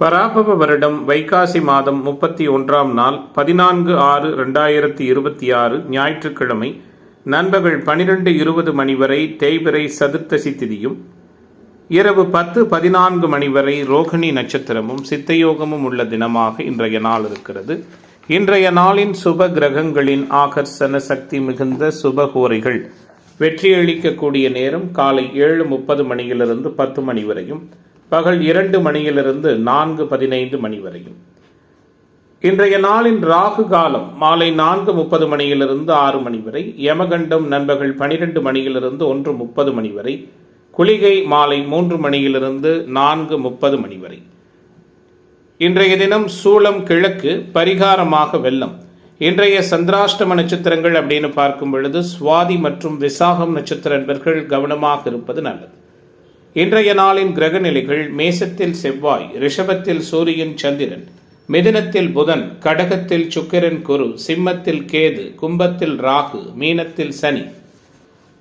பராபவ வருடம் வைகாசி மாதம் 31ஆம் நாள் 14/6/2026 ஞாயிற்றுக்கிழமை நண்பகல் 12:20 மணி வரை தேய்பிறை சதுர்த்தசி திதியும் இரவு 10:14 மணி வரை ரோகிணி நட்சத்திரமும் சித்தயோகமும் உள்ள தினமாக இன்றைய நாள் இருக்கிறது. இன்றைய நாளின் சுப கிரகங்களின் ஆகர்ஷண சக்தி மிகுந்த சுபகோரைகள் வெற்றியளிக்கக்கூடிய நேரம் காலை 7:30 மணியிலிருந்து 10 மணி வரையும், பகல் 2 மணியிலிருந்து 4:15 மணி வரையும். இன்றைய நாளின் ராகு காலம் மாலை 4:30 மணியிலிருந்து 6 மணி வரை, யமகண்டம் நண்பகல் 12 மணியிலிருந்து 1:30 மணி வரை, குளிகை மாலை 3 மணியிலிருந்து 4:30 மணி வரை. இன்றைய தினம் சூலம் கிழக்கு, பரிகாரமாக வெள்ளம். இன்றைய சந்திராஷ்டம நட்சத்திரங்கள் அப்படின்னு பார்க்கும் பொழுது சுவாதி மற்றும் விசாகம் நட்சத்திர நண்பர்கள் கவனமாக இருப்பது நல்லது. இன்றைய நாளின் கிரக நிலைகள்: மேசத்தில் செவ்வாய், ரிஷபத்தில் சூரியன் சந்திரன், மிதுனத்தில் புதன், கடகத்தில் சுக்கிரன் குரு, சிம்மத்தில் கேது, கும்பத்தில் ராகு, மீனத்தில் சனி.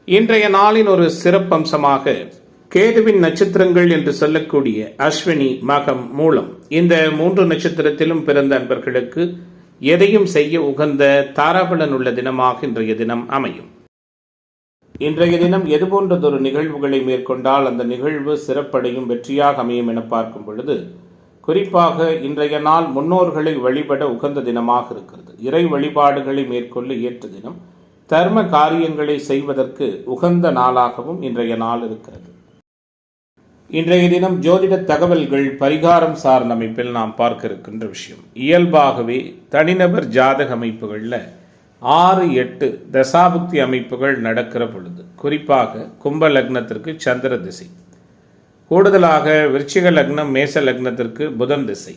இன்றைய நாளின் ஒரு சிறப்பம்சமாக கேதுவின் நட்சத்திரங்கள் என்று சொல்லக்கூடிய அஸ்வினி, மகம், மூலம் இந்த 3 நட்சத்திரத்திலும் பிறந்த அன்பர்களுக்கு எதையும் செய்ய உகந்த தாராபலன் உள்ள தினமாக இன்றைய தினம் அமையும். இன்றைய தினம் எது போன்றதொரு நிகழ்வுகளை மேற்கொண்டால் அந்த நிகழ்வு சிறப்படையும் வெற்றியாக அமையும் என பார்க்கும் பொழுது, குறிப்பாக இன்றைய நாள் முன்னோர்களை வழிபட உகந்த தினமாக இருக்கிறது. இறை வழிபாடுகளை மேற்கொள்ள ஏற்ற தினம், தர்ம காரியங்களை செய்வதற்கு உகந்த நாளாகவும் இன்றைய நாள் இருக்கிறது. இன்றைய தினம் ஜோதிட தகவல்கள் பரிகாரம் சார்ந்த அமைப்பில் நாம் பார்க்க இருக்கின்ற விஷயம், இயல்பாகவே தனிநபர் ஜாதக அமைப்புகளில் 6-8 தசாபுக்தி அமைப்புகள் நடக்கிற பொழுது, குறிப்பாக கும்ப லக்னத்திற்கு சந்திர திசை, கூடுதலாக விருச்சிக லக்னம் மேச லக்னத்திற்கு புதன் திசை,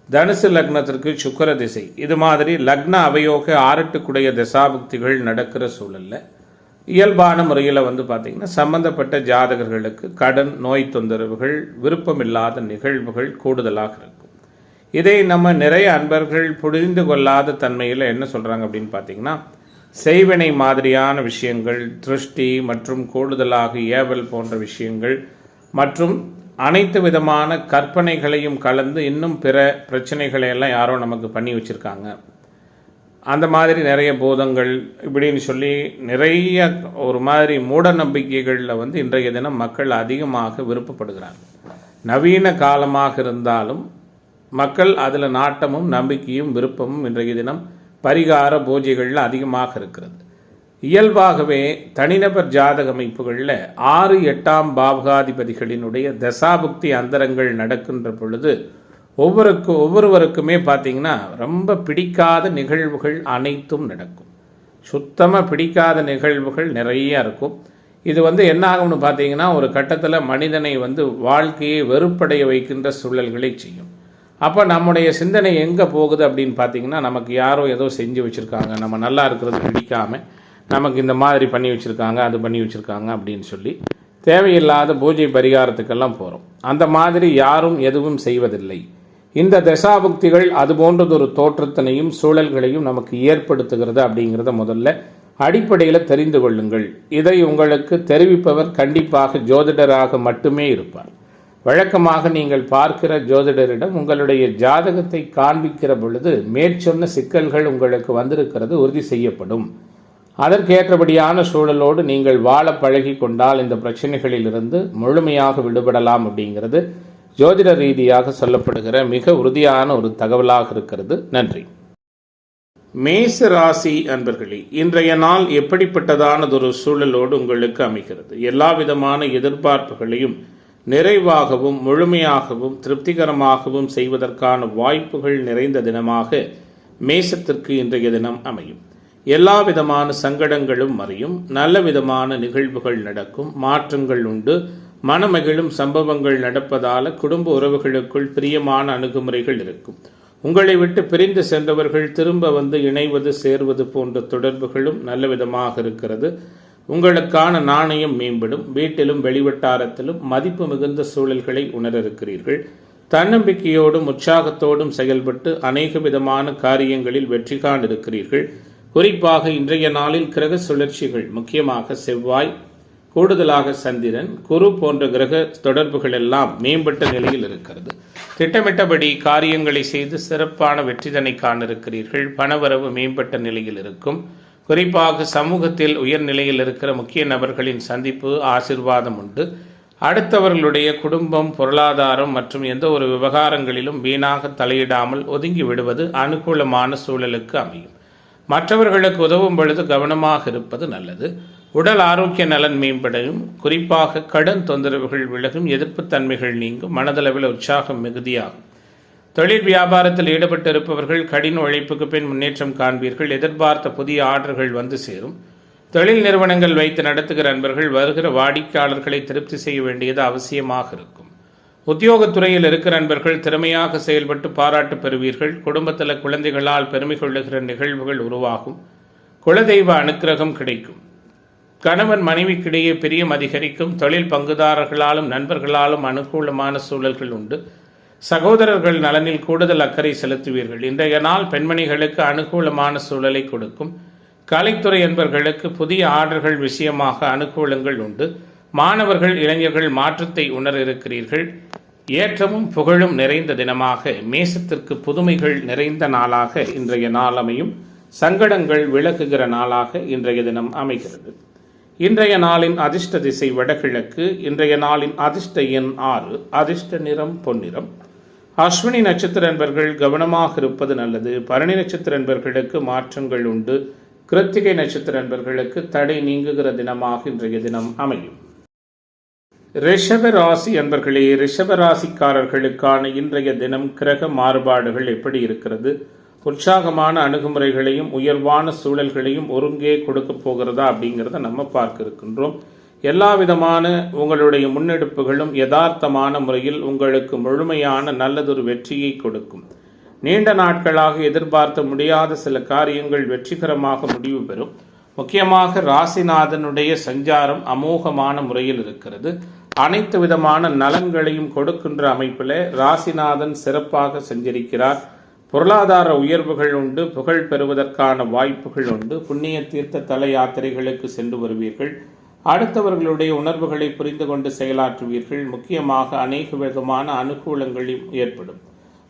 தனுசு லக்னத்திற்கு சுக்கிர திசை, இது மாதிரி லக்ன அவயோக 6-8 குடைய தசாபுக்திகள் நடக்கிற சூழல்ல இயல்பான முறையில் பார்த்திங்கன்னா சம்பந்தப்பட்ட ஜாதகர்களுக்கு கடன், நோய் தொந்தரவுகள், விருப்பமில்லாத நிகழ்வுகள் கூடுதலாக இருக்கும். இதை நம்ம நிறைய அன்பர்கள் புரிந்து கொள்ளாத தன்மையில் என்ன சொல்கிறாங்க அப்படின்னு பார்த்தீங்கன்னா, செய்வினை மாதிரியான விஷயங்கள், திருஷ்டி மற்றும் கூடுதலாக ஏவல் போன்ற விஷயங்கள் மற்றும் அனைத்து விதமான கற்பனைகளையும் கலந்து இன்னும் பிற பிரச்சனைகளை எல்லாம் யாரோ நமக்கு பண்ணி வச்சுருக்காங்க, அந்த மாதிரி நிறைய பூதங்கள் இப்படின்னு சொல்லி நிறைய ஒரு மாதிரி மூட நம்பிக்கைகளில் இன்றைய தினம் மக்கள் அதிகமாக விருப்பப்படுகிறார்கள். நவீன காலமாக இருந்தாலும் மக்கள் அதில் நாட்டமும் நம்பிக்கையும் விருப்பமும் இன்றைய தினம் பரிகார பூஜைகளில் அதிகமாக இருக்கிறது. இயல்பாகவே தனிநபர் ஜாதக அமைப்புகளில் 6-8ஆம் பாவகாதிபதிகளினுடைய தசாபுக்தி அந்தரங்கள் நடக்கின்ற பொழுது ஒவ்வொருவருக்குமே பார்த்திங்கன்னா ரொம்ப பிடிக்காத நிகழ்வுகள் அனைத்தும் நடக்கும். சுத்தமாக பிடிக்காத நிகழ்வுகள் நிறைய இருக்கும். இது என்ன ஆகும்னு பார்த்தீங்கன்னா, ஒரு கட்டத்தில் மனிதனை வாழ்க்கையை வெறுப்படைய வைக்கின்ற சூழல்களை செய்யும். அப்போ நம்முடைய சிந்தனை எங்கே போகுது அப்படின்னு பார்த்தீங்கன்னா, நமக்கு யாரோ ஏதோ செஞ்சு வச்சுருக்காங்க, நம்ம நல்லா இருக்கிறது பிடிக்காமல் நமக்கு இந்த மாதிரி பண்ணி வச்சுருக்காங்க, அது பண்ணி வச்சுருக்காங்க அப்படின்னு சொல்லி தேவையில்லாத பூஜை பரிகாரத்துக்கெல்லாம் போகிறோம். அந்த மாதிரி யாரும் எதுவும் செய்வதில்லை. இந்த தசாபுக்திகள் அது போன்றதொரு தோற்றத்தினையும் சூழல்களையும் நமக்கு ஏற்படுத்துகிறது அப்படிங்கிறத முதல்ல அடிப்படையில் தெரிந்து கொள்ளுங்கள். இதை உங்களுக்கு தெரிவிப்பவர் கண்டிப்பாக ஜோதிடராக மட்டுமே இருப்பார். வழக்கமாக நீங்கள் பார்க்கிற ஜோதிடரிடம் உங்களுடைய ஜாதகத்தை காண்பிக்கிற பொழுது மேற்சொன்ன சிக்கல்கள் உங்களுக்கு வந்திருக்கிறது உறுதி செய்யப்படும். அதற்கேற்றபடியான சூழலோடு நீங்கள் வாழ பழகி கொண்டால் இந்த பிரச்சனைகளிலிருந்து முழுமையாக விடுபடலாம் அப்படிங்கிறது ஜோதிட ரீதியாக சொல்லப்படுகிற மிக உறுதியான ஒரு தகவலாக இருக்கிறது. நன்றி. மேச ராசி அன்பர்களே, இன்றைய நாள் எப்படிப்பட்டதானதொரு சூழலோடு உங்களுக்கு அமைகிறது? எல்லா விதமான எதிர்பார்ப்புகளையும் நிறைவாகவும் முழுமையாகவும் திருப்திகரமாகவும் செய்வதற்கான வாய்ப்புகள் நிறைந்த தினமாக மேசத்திற்கு இன்றைய தினம் அமையும். எல்லா விதமான சங்கடங்களும் மறையும், நல்ல விதமான நிகழ்வுகள் நடக்கும், மாற்றங்கள் உண்டு, மனமகிழும் சம்பவங்கள் நடப்பதால் குடும்ப உறவுகளுக்குள் பிரியமான அணுகுமுறைகள் இருக்கும். உங்களை விட்டு பிரிந்து சென்றவர்கள் திரும்ப இணைவது, சேர்வது போன்ற தொடர்புகளும் நல்ல விதமாக இருக்கிறது. உங்களுக்கான நாணயம் மேம்படும். வீட்டிலும் வெளிவட்டாரத்திலும் மதிப்பு மிகுந்த சூழல்களை உணர இருக்கிறீர்கள். தன்னம்பிக்கையோடும் உற்சாகத்தோடும் செயல்பட்டு அநேக விதமான காரியங்களில் வெற்றி காண்டிருக்கிறீர்கள். குறிப்பாக இன்றைய நாளில் கிரக சுழற்சிகள், முக்கியமாக செவ்வாய் கூடுதலாக சந்திரன், குரு போன்ற கிரக தொடர்புகள் எல்லாம் மேம்பட்ட நிலையில் இருக்கிறது. திட்டமிட்டபடி காரியங்களை செய்து சிறப்பான வெற்றிதனை காண இருக்கிறீர்கள். பணவரவு மேம்பட்ட நிலையில் இருக்கும். குறிப்பாக சமூகத்தில் உயர்நிலையில் இருக்கிற முக்கிய நபர்களின் சந்திப்பு ஆசிர்வாதம் உண்டு. அடுத்தவர்களுடைய குடும்பம், பொருளாதாரம் மற்றும் எந்த ஒரு விவகாரங்களிலும் வீணாக தலையிடாமல் ஒதுங்கி விடுவது அனுகூலமான சூழலுக்கு அமையும். மற்றவர்களுக்கு உதவும் பொழுது கவனமாக இருப்பது நல்லது. உடல் ஆரோக்கிய நலன் மேம்படையும். குறிப்பாக கடன் தொந்தரவுகள் விலகும். எதிர்ப்புத்தன்மைகள் நீங்கும். மனதளவில் உற்சாகம் மிகுதியாகும். தொழில் வியாபாரத்தில் ஈடுபட்டு இருப்பவர்கள் கடின உழைப்புக்கு பின் முன்னேற்றம் காண்பீர்கள். எதிர்பார்த்த புதிய ஆர்டர்கள் வந்து சேரும். தொழில் நிறுவனங்கள் வைத்து நடத்துகிற அன்பர்கள் வருகிற வாடிக்கையாளர்களை திருப்தி செய்ய வேண்டியது அவசியமாக இருக்கும். உத்தியோகத்துறையில் இருக்கிற அன்பர்கள் திறமையாக செயல்பட்டு பாராட்டு பெறுவீர்கள். குடும்பத்தில் குழந்தைகளால் பெருமை கொள்ளுகிற நிகழ்வுகள் உருவாகும். குலதெய்வ அனுக்கிரகம் கிடைக்கும். கணவன் மனைவிக்கிடையே பிரியம் அதிகரிக்கும். தொழில் பங்குதாரர்களாலும் நண்பர்களாலும் அனுகூலமான சூழல்கள் உண்டு. சகோதரர்கள் நலனில் கூடுதல் அக்கறை செலுத்துவீர்கள். இன்றைய நாள் பெண்மணிகளுக்கு அனுகூலமான சூழலை கொடுக்கும். கலைத்துறை என்பவர்களுக்கு புதிய ஆர்டர்கள் விஷயமாக அனுகூலங்கள் உண்டு. மாணவர்கள், இளைஞர்கள் மாற்றத்தை உணர இருக்கிறீர்கள். ஏற்றமும் புகழும் நிறைந்த தினமாக, மேசத்திற்கு புதுமைகள் நிறைந்த நாளாக இன்றைய நாள் அமையும். சங்கடங்கள் விலகுகிற நாளாக இன்றைய தினம் அமைகிறது. இன்றைய நாளின் அதிர்ஷ்ட திசை வடகிழக்கு. இன்றைய நாளின் அதிர்ஷ்ட எண் 6. அதிர்ஷ்ட நிறம் பொன்னிறம். அஸ்வினி நட்சத்திர அன்பர்கள் கவனமாக இருப்பது நல்லது. பரணி நட்சத்திர அன்பர்களுக்கு மாற்றங்கள் உண்டு. கிருத்திகை நட்சத்திர அன்பர்களுக்கு தடை நீங்குகிற தினமாக இன்றைய தினம் அமையும். ரிஷப ராசி அன்பர்களே, ரிஷப ராசிக்காரர்களுக்கான இன்றைய தினம் கிரக மாறுபாடுகள் எப்படி இருக்கிறது? உற்சாகமான அணுகுமுறைகளையும் உயர்வான சூழல்களையும் ஒருங்கே கொடுக்க போகிறதா அப்படிங்கிறத நம்ம பார்க்க இருக்கின்றோம். எல்லா விதமான உங்களுடைய முன்னெடுப்புகளும் யதார்த்தமான முறையில் உங்களுக்கு முழுமையான நல்லதொரு வெற்றியை கொடுக்கும். நீண்ட நாட்களாக எதிர்பார்த்த முடியாத சில காரியங்கள் வெற்றிகரமாக முடிவு பெறும். முக்கியமாக ராசிநாதனுடைய சஞ்சாரம் அமோகமான முறையில் இருக்கிறது. அனைத்து விதமான நலன்களையும் கொடுக்கின்ற அமைப்பில் ராசிநாதன் சிறப்பாக சஞ்சரிக்கிறார். பொருளாதார உயர்வுகள் உண்டு. புகழ் பெறுவதற்கான வாய்ப்புகள் உண்டு. புண்ணிய தீர்த்த தல யாத்திரைகளுக்கு சென்று வருவீர்கள். அடுத்தவர்களுடைய உணர்வுகளை புரிந்து கொண்டு செயலாற்றுவீர்கள். முக்கியமாக அநேக விதமான அனுகூலங்களும் ஏற்படும்.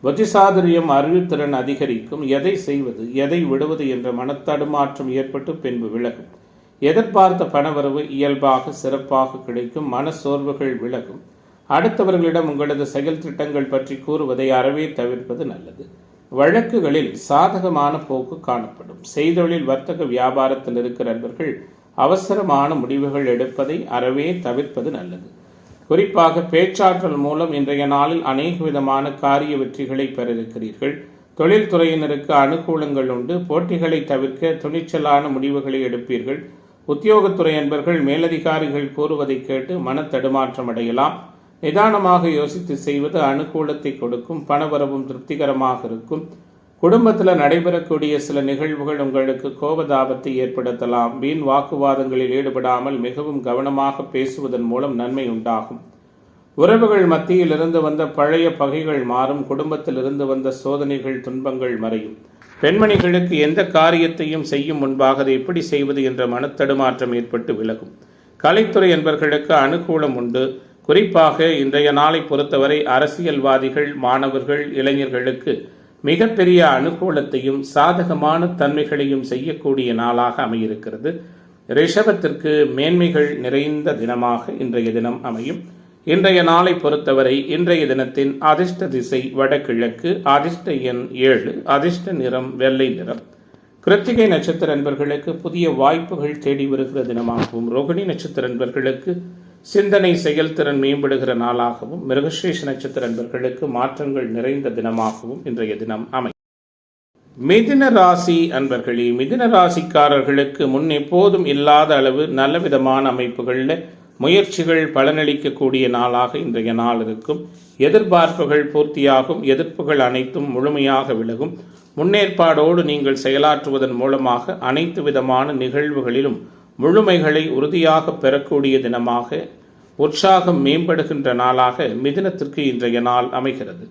புத்திசாதுரியம், அறிவுத்திறன் அதிகரிக்கும். எதை செய்வது எதை விடுவது என்ற மனத்தடுமாற்றம் ஏற்பட்டு பின்பு விலகும். எதிர்பார்த்த பணவரவு இயல்பாக சிறப்பாக கிடைக்கும். மன சோர்வுகள் விலகும். அடுத்தவர்களிடம் உங்களது செயல் திட்டங்கள் பற்றி கூறுவதை அறவே தவிர்ப்பது நல்லது. வழக்குகளில் சாதகமான போக்கு காணப்படும். செய்தொழில், வர்த்தக, வியாபாரத்தில் இருக்கிற நண்பர்கள் அவசரமான முடிவுகள் எடுப்பதை அறவே தவிர்ப்பது நல்லது. குறிப்பாக பேச்சாற்றல் மூலம் இன்றைய நாளில் அநேக விதமான காரிய வெற்றிகளை பெற இருக்கிறீர்கள். தொழில்துறையினருக்கு அனுகூலங்கள் உண்டு. போட்டிகளை தவிர்க்க துணிச்சலான முடிவுகளை எடுப்பீர்கள். உத்தியோகத்துறை என்பர்கள் மேலதிகாரிகள் கூறுவதை கேட்டு மன தடுமாற்றம் அடையலாம். நிதானமாக யோசித்து செய்வது அனுகூலத்தை கொடுக்கும். பணவரவும் திருப்திகரமாக இருக்கும். குடும்பத்தில் நடைபெறக்கூடிய சில நிகழ்வுகள் உங்களுக்கு கோபதாபத்தை ஏற்படுத்தலாம். வீண் வாக்குவாதங்களில் ஈடுபடாமல் மிகவும் கவனமாக பேசுவதன் மூலம் நன்மை உண்டாகும். உறவுகள் மத்தியில் இருந்து வந்த பழைய பகைகள் மாறும். குடும்பத்தில் இருந்து வந்த சோதனைகள், துன்பங்கள் மறையும். பெண்மணிகளுக்கு எந்த காரியத்தையும் செய்யும் முன்பாக அதை எப்படி செய்வது என்ற மனத்தடுமாற்றம் ஏற்பட்டு விலகும். கலைத்துறை என்பவர்களுக்கு அனுகூலம் உண்டு. குறிப்பாக இன்றைய நாளை பொறுத்தவரை அரசியல்வாதிகள், மாணவர்கள், இளைஞர்களுக்கு மிகப்பெரிய அனுகூலத்தையும் சாதகமான தன்மைகளையும் செய்யக்கூடிய நாளாக அமையிருக்கிறது. ரிஷபத்திற்கு மேன்மைகள் நிறைந்த தினமாக இன்றைய தினம் அமையும். இன்றைய நாளை பொறுத்தவரை இன்றைய தினத்தின் அதிர்ஷ்ட திசை வடகிழக்கு. அதிர்ஷ்ட எண் 7. அதிர்ஷ்ட நிறம் வெள்ளை நிறம். கிருத்திகை நட்சத்திர அன்பர்களுக்கு புதிய வாய்ப்புகள் தேடி வருகிற தினமாகவும், ரோகிணி நட்சத்திர அன்பர்களுக்கு சிந்தனை செயல்திறன் மேம்படுகிற நாளாகவும், மிருகஸ்ரீஷ நட்சத்திர அன்பர்களுக்கு மாற்றங்கள் நிறைந்த தினமாகவும் இன்றைய தினம் அமையும். மிதுன ராசி அன்பர்களே, மிதுன ராசிக்காரர்களுக்கு முன் எப்போதும் இல்லாத அளவு நல்ல விதமான அமைப்புகளில் முயற்சிகள் பலனளிக்கக்கூடிய நாளாக இன்றைய நாள் இருக்கும். எதிர்பார்ப்புகள் பூர்த்தியாகும். எதிர்ப்புகள் அனைத்தும் முழுமையாக விலகும். முன்னேற்பாடோடு நீங்கள் செயலாற்றுவதன் மூலமாக அனைத்து விதமான நிகழ்வுகளிலும் முழுமைகளை உறுதியாக பெறக்கூடிய தினமாக, உற்சாகம் மேம்படுகின்ற நாளாக மிதுனத்திற்கு இன்றைய நாள் அமைகிறது.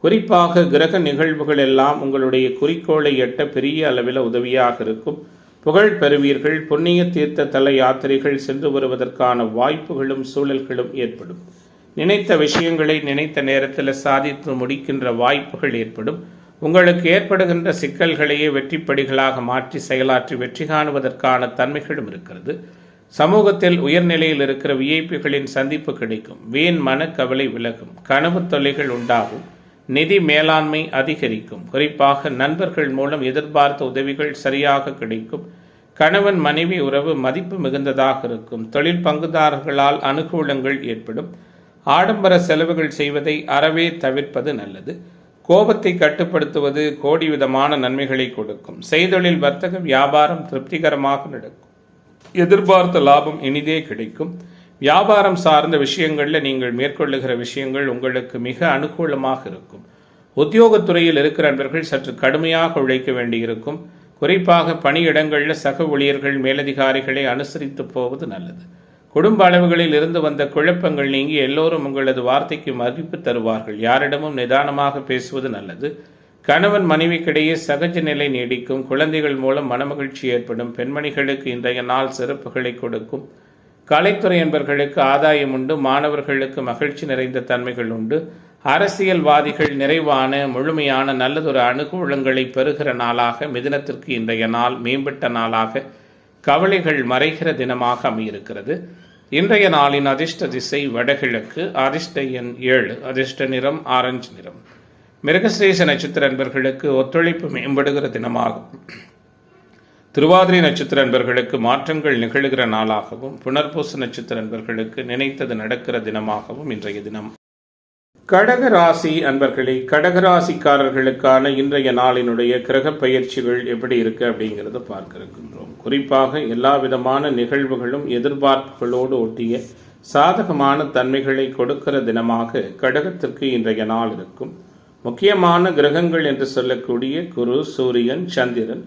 குறிப்பாக கிரக நிகழ்வுகள் எல்லாம் உங்களுடைய குறிக்கோளை எட்ட பெரிய அளவில் உதவியாக இருக்கும். புகழ் பெறுவீர்கள். புண்ணிய தீர்த்த தல யாத்திரைகள் சென்று வருவதற்கான வாய்ப்புகளும் சூழல்களும் ஏற்படும். நினைத்த விஷயங்களை நினைத்த நேரத்தில் சாதித்து முடிக்கின்ற வாய்ப்புகள் ஏற்படும். உங்களுக்கு ஏற்படுகின்ற சிக்கல்களையே வெற்றிப்படிகளாக மாற்றி செயலாற்றி வெற்றி காணுவதற்கான தன்மைகளும் இருக்கிறது. சமூகத்தில் உயர்நிலையில் இருக்கிற விஐபிகளின் சந்திப்பு கிடைக்கும். வீண் மன கவலை விலகும். கனவு தொல்லைகள் உண்டாகும். நிதி மேலாண்மை அதிகரிக்கும். குறிப்பாக நண்பர்கள் மூலம் எதிர்பார்த்த உதவிகள் சரியாக கிடைக்கும். கணவன் மனைவி உறவு மதிப்பு மிகுந்ததாக இருக்கும். தொழில் பங்குதாரர்களால் அனுகூலங்கள் ஏற்படும். ஆடம்பர செலவுகள் செய்வதை அறவே தவிர்ப்பது நல்லது. கோபத்தை கட்டுப்படுத்துவது கோடி விதமான நன்மைகளை கொடுக்கும். செய்தொழில் வர்த்தக வியாபாரம் திருப்திகரமாக நடக்கும். எதிர்பார்த்த லாபம் இனிதே கிடைக்கும். வியாபாரம் சார்ந்த விஷயங்களில் நீங்கள் மேற்கொள்ளுகிற விஷயங்கள் உங்களுக்கு மிக அனுகூலமாக இருக்கும். உத்தியோகத்துறையில் இருக்கிற நண்பர்கள் சற்று கடுமையாக உழைக்க வேண்டியிருக்கும். குறிப்பாக பணியிடங்களில் சக ஊழியர்கள் மேலதிகாரிகளை அனுசரித்து போவது நல்லது. குடும்ப அளவுகளில் இருந்து வந்த குழப்பங்கள் நீங்கி எல்லோரும் உங்களது வார்த்தைக்கு மதிப்பு தருவார்கள். யாரிடமும் நிதானமாக பேசுவது நல்லது. கணவன் மனைவிக்கிடையே சகஜ நிலை நீடிக்கும். குழந்தைகள் மூலம் மனமகிழ்ச்சி ஏற்படும். பெண்மணிகளுக்கு இன்றைய நாள் சிறப்புகளை கொடுக்கும். கலைத்துறை என்பவர்களுக்கு ஆதாயம் உண்டு. மாணவர்களுக்கு மகிழ்ச்சி நிறைந்த தன்மைகள் உண்டு. அரசியல்வாதிகள் நிறைவான முழுமையான நல்லதொரு அனுகூலங்களை பெறுகிற நாளாக மிதுனத்திற்கு இன்றைய நாள் மேம்பட்ட நாளாக கவலைகள் மறைகிற தினமாக அமையிருக்கிறது. இன்றைய நாளின் அதிர்ஷ்ட திசை வடகிழக்கு. அதிர்ஷ்ட எண் 7. அதிர்ஷ்ட நிறம் ஆரஞ்சு நிறம். மிருகசிரேஷ நட்சத்திர அன்பர்களுக்கு ஒத்துழைப்பு மேம்படுகிற தினமாகும். திருவாதிரை நட்சத்திர அன்பர்களுக்கு மாற்றங்கள் நிகழ்கிற நாளாகவும், புனர்பூச நட்சத்திர அன்பர்களுக்கு நினைத்தது நடக்கிற தினமாகவும் இன்றைய தினம். கடகராசி அன்பர்களே, கடகராசிக்காரர்களுக்கான இன்றைய நாளினுடைய கிரக பயிற்சிகள் எப்படி இருக்கு அப்படிங்கிறத பார்க்க இருக்கின்றோம். குறிப்பாக எல்லா விதமான நிகழ்வுகளும் எதிர்பார்ப்புகளோடு ஒட்டிய சாதகமான தன்மைகளை கொடுக்கிற தினமாக கடகத்திற்கு இன்றைய நாள் இருக்கும். முக்கியமான கிரகங்கள் என்று சொல்லக்கூடிய குரு, சூரியன், சந்திரன்,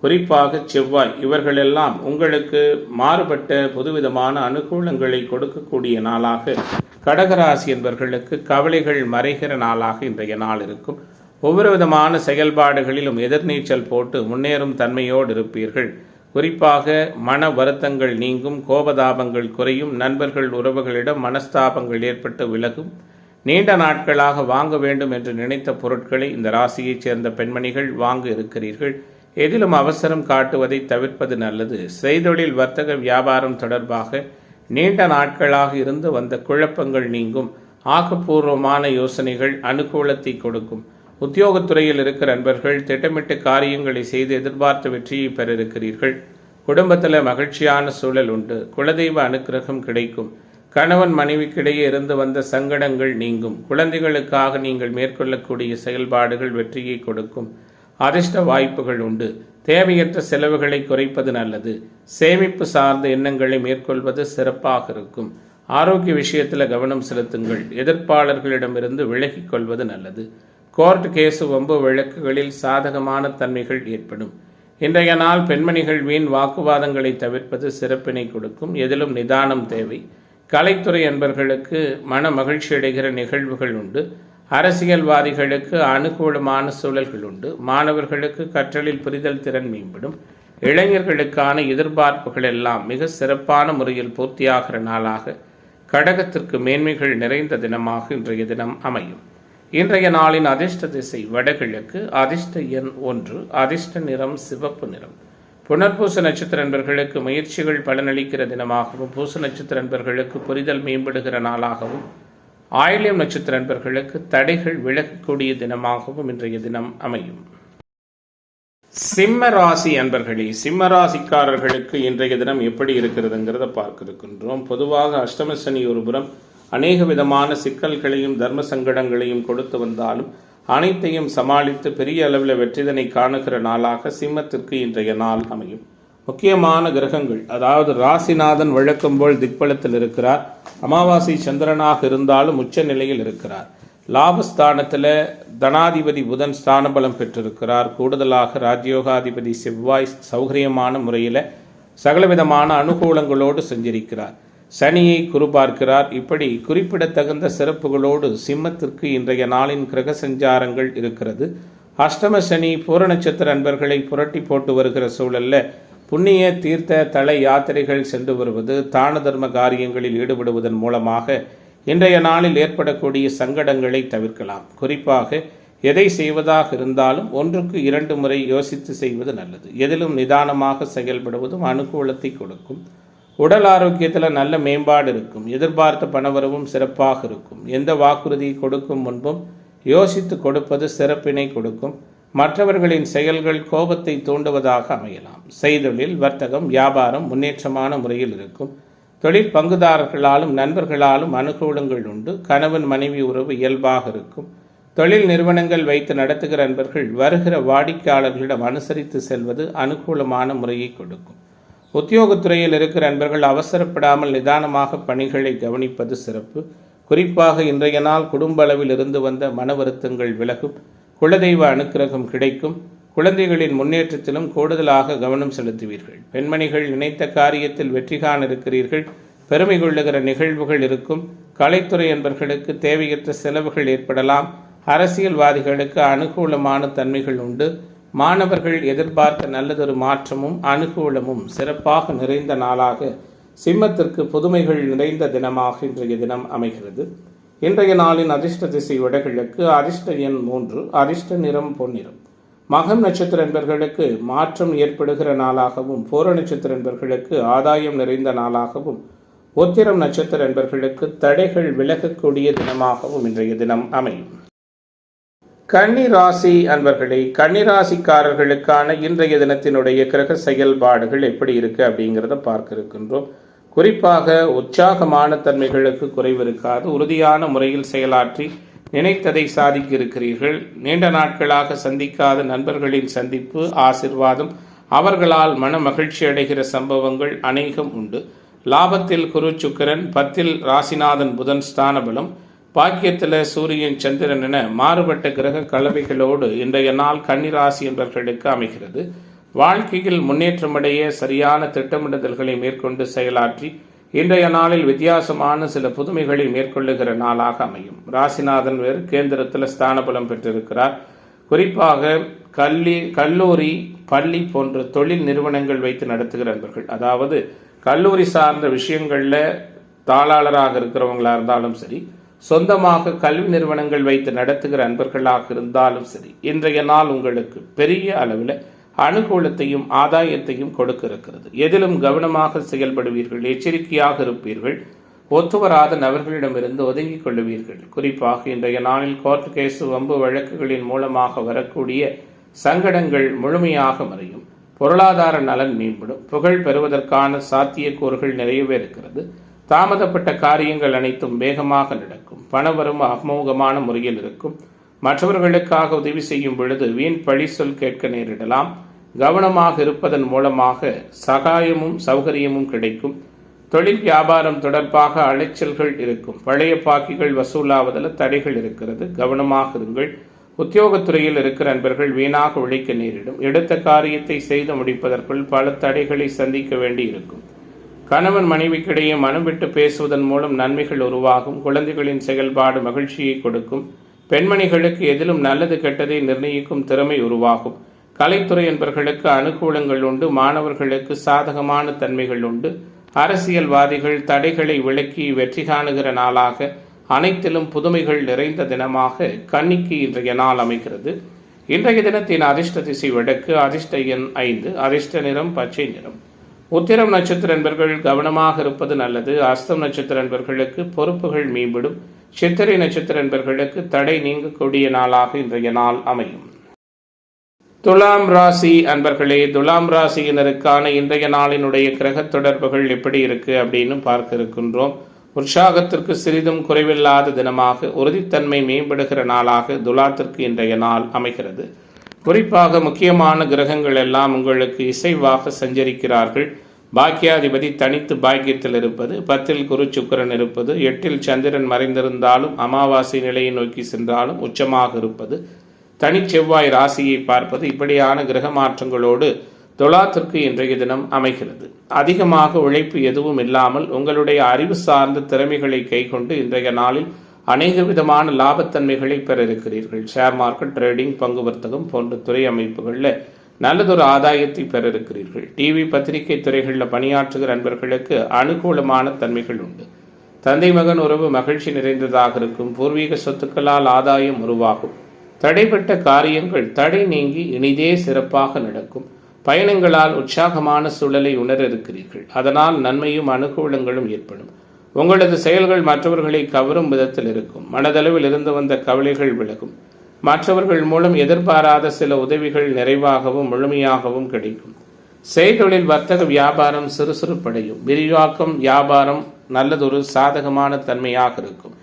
குறிப்பாக செவ்வாய் இவர்களெல்லாம் உங்களுக்கு மாறுபட்ட புதுவிதமான அனுகூலங்களை கொடுக்கக்கூடிய நாளாக கடகராசி என்பவர்களுக்கு கவலைகள் மறைகிற நாளாக இன்றைய நாள் இருக்கும். ஒவ்வொரு விதமான செயல்பாடுகளிலும் எதிர்நீச்சல் போட்டு முன்னேறும் தன்மையோடு இருப்பீர்கள். குறிப்பாக மன வருத்தங்கள் நீங்கும். கோபதாபங்கள் குறையும். நண்பர்கள் உறவுகளிடம் மனஸ்தாபங்கள் ஏற்பட்டு விலகும். நீண்ட நாட்களாக வாங்க வேண்டும் என்று நினைத்த பொருட்களை இந்த ராசியைச் சேர்ந்த பெண்மணிகள் வாங்க இருக்கிறீர்கள். எதிலும் அவசரம் காட்டுவதை தவிர்ப்பது நல்லது. செய்தொழில் வர்த்தக வியாபாரம் தொடர்பாக நீண்ட நாட்களாக இருந்து வந்த குழப்பங்கள் நீங்கும். ஆக்கப்பூர்வமான யோசனைகள் அனுகூலத்தை கொடுக்கும். உத்தியோகத்துறையில் இருக்கிற நண்பர்கள் திட்டமிட்ட காரியங்களை செய்து எதிர்பார்த்த வெற்றியை பெற இருக்கிறீர்கள். குடும்பத்தில் மகிழ்ச்சியான சூழல் உண்டு. குலதெய்வ அனுக்கிரகம் கிடைக்கும். கணவன் மனைவிக்கிடையே இருந்து வந்த சங்கடங்கள் நீங்கும். குழந்தைகளுக்காக நீங்கள் மேற்கொள்ளக்கூடிய செயல்பாடுகள் வெற்றியை கொடுக்கும். அதிர்ஷ்ட வாய்ப்புகள் உண்டு. தேவையற்ற செலவுகளை குறைப்பது நல்லது. சேமிப்பு சார்ந்த எண்ணங்களை மேற்கொள்வது சிறப்பாக இருக்கும். ஆரோக்கிய விஷயத்தில் கவனம் செலுத்துங்கள். எதிர்ப்பாளர்களிடமிருந்து விலகிக் கொள்வது நல்லது. கோர்ட் கேசு வம்பு வழக்குகளில் சாதகமான தன்மைகள் ஏற்படும். இன்றைய நாள் பெண்மணிகள் வீண் வாக்குவாதங்களை தவிர்ப்பது சிறப்பினை கொடுக்கும். எதிலும் நிதானம் தேவை. கலைத்துறை அன்பர்களுக்கு மன மகிழ்ச்சி அடைகிற நிகழ்வுகள் உண்டு. அரசியல்வாதிகளுக்கு அனுகூலமான சூழல்கள் உண்டு. மாணவர்களுக்கு கற்றலில் புரிதல் திறன் மேம்படும். இளைஞர்களுக்கான எதிர்பார்ப்புகள் எல்லாம் மிக சிறப்பான முறையில் பூர்த்தியாகிற நாளாக கடகத்திற்கு மேன்மைகள் நிறைந்த தினமாக இன்றைய தினம் அமையும். இன்றைய நாளின் அதிர்ஷ்ட திசை வடகிழக்கு. அதிர்ஷ்ட எண் 1. அதிர்ஷ்ட நிறம் சிவப்பு நிறம். புனர்பூச நட்சத்திர நண்பர்களுக்கு முயற்சிகள் பலனளிக்கிற தினமாகவும், பூச நட்சத்திர நண்பர்களுக்கு புரிதல் மேம்படுகிற நாளாகவும், ஆயில்யம் நட்சத்திர நண்பர்களுக்கு தடைகள் விலகக்கூடிய தினமாகவும் இன்றைய தினம் அமையும். சிம்ம ராசி அன்பர்களே, சிம்ம ராசிக்காரர்களுக்கு இன்றைய தினம் எப்படி இருக்கிறதுங்கிறத பார்க்க இருக்கின்றோம். பொதுவாக அஷ்டம சனி ஒரு புறம் அநேக விதமான சிக்கல்களையும் தர்ம சங்கடங்களையும் கொடுத்து வந்தாலும் அனைத்தையும் சமாளித்து பெரிய அளவில் வெற்றிதனை காணுகிற நாளாக சிம்மத்திற்கு இன்றைய நாள் அமையும். முக்கியமான கிரகங்கள், அதாவது ராசிநாதன் வழக்கம் போல் திக்பலத்தில் இருக்கிறார். அமாவாசை சந்திரனாக இருந்தாலும் உச்ச நிலையில் இருக்கிறார். லாபஸ்தானத்தில் தனாதிபதி புதன் ஸ்தானபலம் பெற்றிருக்கிறார். கூடுதலாக ராஜயோகாதிபதி செவ்வாய் சௌகரியமான முறையில் சகலவிதமான அனுகூலங்களோடு செஞ்சிருக்கிறார். சனியை குரு பார்க்கிறார். இப்படி குறிப்பிடத்தகுந்த சிறப்புகளோடு சிம்மத்திற்கு இன்றைய நாளின் கிரக சஞ்சாரங்கள் இருக்கிறது. அஷ்டம சனி பூர நட்சத்திர அன்பர்களை புரட்டி போட்டு வருகிற சூழல்ல புண்ணிய தீர்த்த தல யாத்திரைகள் சென்று வருவது, தான தர்ம காரியங்களில் ஈடுபடுவதன் மூலமாக இன்றைய நாளில் ஏற்படக்கூடிய சங்கடங்களை தவிர்க்கலாம். குறிப்பாக எதை செய்வதாக இருந்தாலும் 1க்கு 2 முறை யோசித்து செய்வது நல்லது. எதிலும் நிதானமாக செயல்படுவதும் அனுகூலத்தை கொடுக்கும். உடல் ஆரோக்கியத்தில் நல்ல மேம்பாடு இருக்கும். எதிர்பார்த்த பணவரவும் சிறப்பாக இருக்கும். எந்த வாக்குறுதியை கொடுக்கும் முன்பும் யோசித்து கொடுப்பது சிறப்பினை கொடுக்கும். மற்றவர்களின் செயல்கள் கோபத்தை தூண்டுவதாக அமையலாம். செய்தொழில், வர்த்தகம், வியாபாரம் முன்னேற்றமான முறையில் இருக்கும். தொழில் பங்குதாரர்களாலும் நண்பர்களாலும் அனுகூலங்கள் உண்டு. கணவன் மனைவி உறவு இயல்பாக இருக்கும். தொழில் நிறுவனங்கள் வைத்து நடத்துகிற அன்பர்கள் வருகிற வாடிக்கையாளர்களிடம் அனுசரித்து செல்வது அனுகூலமான முறையை கொடுக்கும். உத்தியோகத்துறையில் இருக்கிற அன்பர்கள் அவசரப்படாமல் நிதானமாக பணிகளை கவனிப்பது சிறப்பு. குறிப்பாக இன்றைய நாள் குடும்ப அளவில் இருந்து வந்த மன வருத்தங்கள் விலகும். குலதெய்வ அனுக்கிரகம் கிடைக்கும். குழந்தைகளின் முன்னேற்றத்திலும் கூடுதலாக கவனம் செலுத்துவீர்கள். பெண்மணிகள் நினைத்த காரியத்தில் வெற்றி காண இருக்கிறீர்கள். பெருமை கொள்ளுகிற நிகழ்வுகள் இருக்கும். கலைத்துறை என்பர்களுக்கு தேவையற்ற செலவுகள் ஏற்படலாம். அரசியல்வாதிகளுக்கு அனுகூலமான தன்மைகள் உண்டு. மாணவர்கள் எதிர்பார்த்த நல்லதொரு மாற்றமும் அனுகூலமும் சிறப்பாக நிறைந்த நாளாக சிம்மத்திற்கு புதுமைகள் நிறைந்த தினமாக இன்றைய தினம் அமைகிறது. இன்றைய நாளின் அதிர்ஷ்ட திசை வடகிழக்கு, அதிர்ஷ்ட எண் 3, அதிர்ஷ்ட நிறம் பொன்னிறம். மகம் நட்சத்திர என்பர்களுக்கு மாற்றம் ஏற்படுகிற நாளாகவும், பூர நட்சத்திர என்பர்களுக்கு ஆதாயம் நிறைந்த நாளாகவும், உத்திரம் நட்சத்திர என்பர்களுக்கு தடைகள் விலகக்கூடிய தினமாகவும் இன்றைய தினம் அமையும். கன்னி ராசி அன்பர்களே, கன்னிராசிக்காரர்களுக்கான இன்றைய தினத்தினுடைய கிரக செயல்பாடுகள் எப்படி இருக்கு அப்படிங்கிறத பார்க்க இருக்கின்றோம். குறிப்பாக உற்சாகமான தன்மைகளுக்கு குறைவு இருக்காது. உறுதியான முறையில் செயலாற்றி நினைத்ததை சாதிக்க இருக்கிறீர்கள். நீண்ட நாட்களாக சந்திக்காத நண்பர்களின் சந்திப்பு, ஆசிர்வாதம், அவர்களால் மன மகிழ்ச்சி அடைகிற சம்பவங்கள் அநேகம் உண்டு. லாபத்தில் குரு சுக்கிரன், 10ல் ராசிநாதன் புதன் ஸ்தானபலம், பாக்கியத்தில் சூரியன் சந்திரன் என மாறுபட்ட கிரக கலவைகளோடு இன்றைய நாள் கன்னிராசி என்பவர்களுக்கு அமைகிறது. வாழ்க்கையில் முன்னேற்றமடைய சரியான திட்டமிடுதல்களை மேற்கொண்டு செயலாற்றி இன்றைய நாளில் வித்தியாசமான சில புதுமைகளை மேற்கொள்ளுகிற நாளாக அமையும். ராசிநாதன் வேறு கேந்திரத்தில் ஸ்தானபலம் பெற்றிருக்கிறார். குறிப்பாக கல்லூரி, பள்ளி போன்ற தொழில் நிறுவனங்கள் வைத்து நடத்துகிற நண்பர்கள், அதாவது கல்லூரி சார்ந்த விஷயங்களில் தாளாளராக இருக்கிறவங்களா இருந்தாலும் சரி, சொந்தமாக கல்வி நிறுவனங்கள் வைத்து நடத்துகிற அன்பர்களாக இருந்தாலும் சரி, இன்றைய நாள் உங்களுக்கு பெரிய அளவில் அனுகூலத்தையும் ஆதாயத்தையும் கொடுக்க இருக்கிறது. எதிலும் கவனமாக செயல்படுவீர்கள். எச்சரிக்கையாக இருப்பீர்கள். ஒத்துவராத நபர்களிடமிருந்து ஒதுங்கிக் கொள்ளுவீர்கள். குறிப்பாக இன்றைய நாளில் கோர்ட் கேசு, வம்பு வழக்குகளின் மூலமாக வரக்கூடிய சங்கடங்கள் முழுமையாக மறையும். பொருளாதார நலன் மேம்படும். புகழ் பெறுவதற்கான சாத்தியக்கூறுகள் நிறையவே இருக்கிறது. தாமதப்பட்ட காரியங்கள் அனைத்தும் வேகமாக நடக்கும். பணவரும் அமோகமான முறையில் இருக்கும். மற்றவர்களுக்காக உதவி செய்யும் பொழுது வீண் பழி சொல் கேட்க நேரிடலாம். கவனமாக இருப்பதன் மூலமாக சகாயமும் சௌகரியமும் கிடைக்கும். தொழில் வியாபாரம் தொடர்பாக அலைச்சல்கள் இருக்கும். பழைய பாக்கிகள் வசூலாவதில் தடைகள் இருக்கிறது. கவனமாக இருங்கள். உத்தியோகத்துறையில் இருக்கிற நண்பர்கள் வீணாக உழைக்க நேரிடும். எடுத்த காரியத்தை செய்து முடிப்பதற்குள் பல தடைகளை சந்திக்க வேண்டி இருக்கும். கணவன் மனைவிக்கிடையே மனம் விட்டு பேசுவதன் மூலம் நன்மைகள் உருவாகும். குழந்தைகளின் செயல்பாடு மகிழ்ச்சியை கொடுக்கும். பெண்மணிகளுக்கு எதிலும் நல்லது கெட்டதை நிர்ணயிக்கும் திறமை உருவாகும். கலைத்துறை என்பவர்களுக்கு அனுகூலங்கள் உண்டு. மாணவர்களுக்கு சாதகமான தன்மைகள் உண்டு. அரசியல்வாதிகள் தடைகளை விலக்கி வெற்றி காணுகிற நாளாக, அனைத்திலும் புதுமைகள் நிறைந்த தினமாக கன்னிக்கு இன்றைய நாள் அமைகிறது. இன்றைய தினத்தின் அதிர்ஷ்ட திசை வடக்கு, அதிர்ஷ்ட எண் 5, அதிர்ஷ்ட நிறம் பச்சை நிறம். உத்திரம் நட்சத்திர என்பர்கள் கவனமாக இருப்பது நல்லது. அஸ்தம் நட்சத்திர என்பர்களுக்கு பொறுப்புகள் மேம்படும். சித்திரை நட்சத்திர என்பர்களுக்கு தடை நீங்கக்கூடிய நாளாக இன்றைய நாள் அமையும். துலாம் ராசி அன்பர்களே, துலாம் ராசியினருக்கான இன்றைய நாளினுடைய கிரக தொடர்புகள் எப்படி இருக்கு அப்படின்னு பார்க்க இருக்கின்றோம். உற்சாகத்திற்கு சிறிதும் குறைவில்லாத தினமாக, உறுதித்தன்மை மேம்படுகிற நாளாக துலாத்திற்கு இன்றைய நாள் அமைகிறது. குறிப்பாக முக்கியமான கிரகங்கள் எல்லாம் உங்களுக்கு இசைவாக சஞ்சரிக்கிறார்கள். பாக்கியாதிபதி தனித்து பாக்கியத்தில் இருப்பது, 10ல் குரு சுக்கிரன் இருப்பது, 8ல் சந்திரன் மறைந்திருந்தாலும் அமாவாசை நிலையை நோக்கி சென்றாலும் உச்சமாக இருப்பது, தனிச்செவ்வாய் ராசியை பார்ப்பது, இப்படியான கிரக மாற்றங்களோடு துலாத்திற்கு இன்றைய தினம் அமைகிறது. அதிகமாக உழைப்பு எதுவும் இல்லாமல் உங்களுடைய அறிவு சார்ந்த திறமைகளை கைக்கொண்டு இன்றைய நாளில் அநேக விதமான லாபத்தன்மைகளை பெற இருக்கிறீர்கள். ஷேர் மார்க்கெட், ட்ரேடிங், பங்கு வர்த்தகம் போன்ற துறை அமைப்புகளில் நல்லதொரு ஆதாயத்தை பெற இருக்கிறீர்கள். டிவி பத்திரிகை துறைகளில் பணியாற்றுகிற நண்பர்களுக்கு அனுகூலமான தன்மைகள் உண்டு. தந்தை மகன் உறவு மகிழ்ச்சி நிறைந்ததாக இருக்கும். பூர்வீக சொத்துக்களால் ஆதாயம் உருவாகும். தடைப்பட்ட காரியங்கள் தடை நீங்கி இனிதே சிறப்பாக நடக்கும். பயணங்களால் உற்சாகமான சூழலை உணர இருக்கிறீர்கள். அதனால் நன்மையும் அனுகூலங்களும் ஏற்படும். உங்களது செயல்கள் மற்றவர்களை கவரும் விதத்தில் இருக்கும். மனதளவில் இருந்து வந்த கவலைகள் விலகும். மற்றவர்கள் மூலம் எதிர்பாராத சில உதவிகள் நிறைவாகவும் முழுமையாகவும் கிடைக்கும். செய்தொழில் வர்த்தக வியாபாரம் சுறுசுறுப்படையும். விரிவாக்கம் வியாபாரம் நல்லதொரு சாதகமான தன்மையாக இருக்கும்.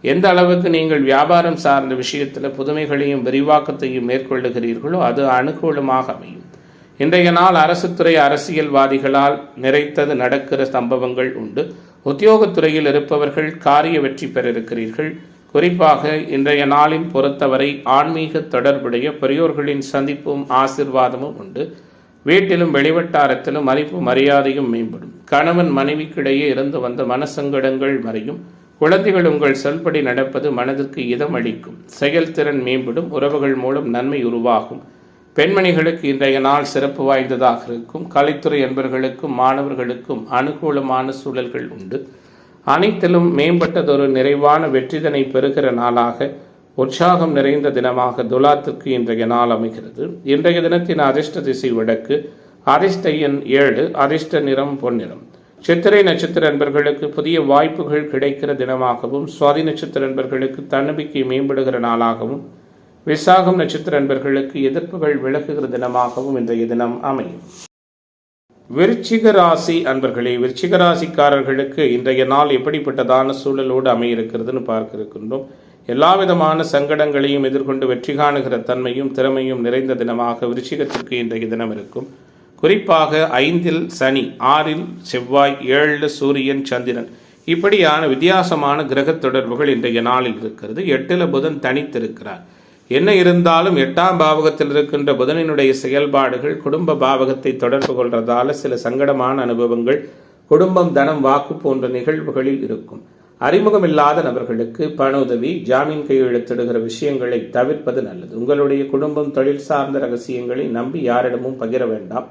எந்த அளவுக்கு நீங்கள் வியாபாரம் சார்ந்த விஷயத்தில் புதுமைகளையும் விரிவாக்கத்தையும் மேற்கொள்ளுகிறீர்களோ அது அனுகூலமாக அமையும். இன்றைய நாள் அரசுத்துறை அரசியல்வாதிகளால் நிறைத்தது நடக்கிற சம்பவங்கள் உண்டு. உத்தியோகத்துறையில் இருப்பவர்கள் காரிய வெற்றி பெற இருக்கிறீர்கள். குறிப்பாக இன்றைய நாளின் பொறுத்தவரை ஆன்மீக தொடர்புடைய பெரியோர்களின் சந்திப்பும் ஆசிர்வாதமும் உண்டு. வீட்டிலும் வெளிவட்டாரத்திலும் மதிப்பு மரியாதையும் மேம்படும். கணவன் மனைவிக்கிடையே இருந்து வந்த மனசங்கடங்கள் மறையும். குழந்தைகள் உங்கள் சொல்படி நடப்பது மனதிற்கு இதம் அளிக்கும். செயல்திறன் மேம்படும். உறவுகள் மூலம் நன்மை உருவாகும். பெண்மணிகளுக்கு இன்றைய நாள் சிறப்பு வாய்ந்ததாக இருக்கும். கலைத்துறை என்பவர்களுக்கும் மாணவர்களுக்கும் அனுகூலமான சூழல்கள் உண்டு. அனைத்திலும் மேம்பட்டதொரு நிறைவான வெற்றிதனை பெறுகிற நாளாக உற்சாகம் நிறைந்த தினமாக துலாத்துக்கு இன்றைய நாள் அமைகிறது. இன்றைய தினத்தின் அதிர்ஷ்ட திசை வடக்கு. அதிர்ஷ்ட எண் 7. அதிர்ஷ்ட நிறம் பொன்னிறம். சித்திரை நட்சத்திர நண்பர்களுக்கு புதிய வாய்ப்புகள் கிடைக்கிற தினமாகவும், சுவாதி நட்சத்திர நண்பர்களுக்கு தன்னம்பிக்கை மேம்படுகிற நாளாகவும், விசாகம் நட்சத்திர நண்பர்களுக்கு எதிர்ப்புகள் விலகுகிற தினமாகவும் இன்றைய தினம் அமையும். விருச்சிக ராசி அன்பர்களே, விருச்சிக ராசிக்காரர்களுக்கு இன்றைய நாள் எப்படிப்பட்டதான சூழலோடு அமையிருக்கிறதுன்னு பார்க்க இருக்கின்றோம். எல்லா விதமான சங்கடங்களையும் எதிர்கொண்டு வெற்றி காணுகிற தன்மையும் திறமையும் நிறைந்த தினமாக விருச்சிகத்திற்கு இன்றைய தினம் இருக்கும். குறிப்பாக 5 சனி, 6 செவ்வாய், 7 சூரியன், சந்திரன் இப்படியான வித்தியாசமான கிரக தொடர்புகள் இன்றைய நாளில் இருக்கிறது. 8 புதன் தனித்திருக்கிறார். என்ன இருந்தாலும் 8ஆம் பாவகத்தில் இருக்கின்ற புதனினுடைய செயல்பாடுகள் குடும்ப பாவகத்தை தொடர்பு கொள்றதால சில சங்கடமான அனுபவங்கள், குடும்பம், தனம், வாக்கு போன்ற நிகழ்வுகளில் இருக்கும். அறிமுகமில்லாத நபர்களுக்கு பண உதவி, ஜாமீன் கையெழுத்திடுகிற விஷயங்களை தவிர்ப்பது நல்லது. உங்களுடைய குடும்பம், தொழில் சார்ந்த ரகசியங்களை நம்பி யாரிடமும் பகிர வேண்டாம்.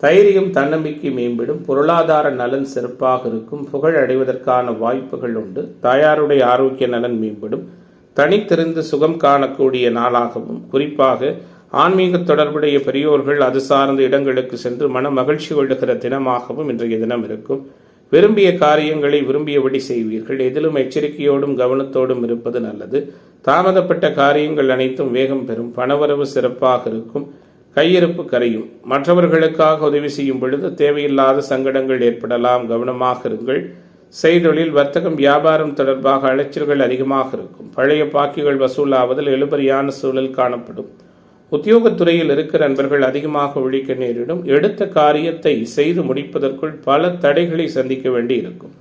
தைரியம், தன்னம்பிக்கை மேம்படும். பொருளாதார நலன் சிறப்பாக இருக்கும். புகழ் அடைவதற்கான வாய்ப்புகள் உண்டு. தாயாருடைய ஆரோக்கிய நலன் மேம்படும். தனித்திருந்து சுகம் காணக்கூடிய நாளாகவும், குறிப்பாக ஆன்மீக தொடர்புடைய பெரியோர்கள் அது சார்ந்த இடங்களுக்கு சென்று மன மகிழ்ச்சி கொள்ளுகிற தினமாகவும் இன்றைய தினம் இருக்கும். விரும்பிய காரியங்களை விரும்பியபடி செய்வீர்கள். எதிலும் எச்சரிக்கையோடும் கவனத்தோடும் இருப்பது நல்லது. தாமதப்பட்ட காரியங்கள் அனைத்தும் வேகம் பெறும். பணவரவு சிறப்பாக இருக்கும். கையிருப்பு கரையும். மற்றவர்களுக்காக உதவி செய்யும் பொழுது தேவையில்லாத சங்கடங்கள் ஏற்படலாம். கவனமாக இருங்கள். செய்தொழில், வர்த்தகம், வியாபாரம் தொடர்பாக அலைச்சல்கள் அதிகமாக இருக்கும். பழைய பாக்கிகள் வசூலாவதில் இழுபறியான சூழல் காணப்படும். உத்தியோகத்துறையில் இருக்கிற நண்பர்கள் அதிகமாக உழைக்க நேரிடும். எடுத்த காரியத்தை செய்து முடிப்பதற்குள் பல தடைகளை சந்திக்க வேண்டி இருக்கும்.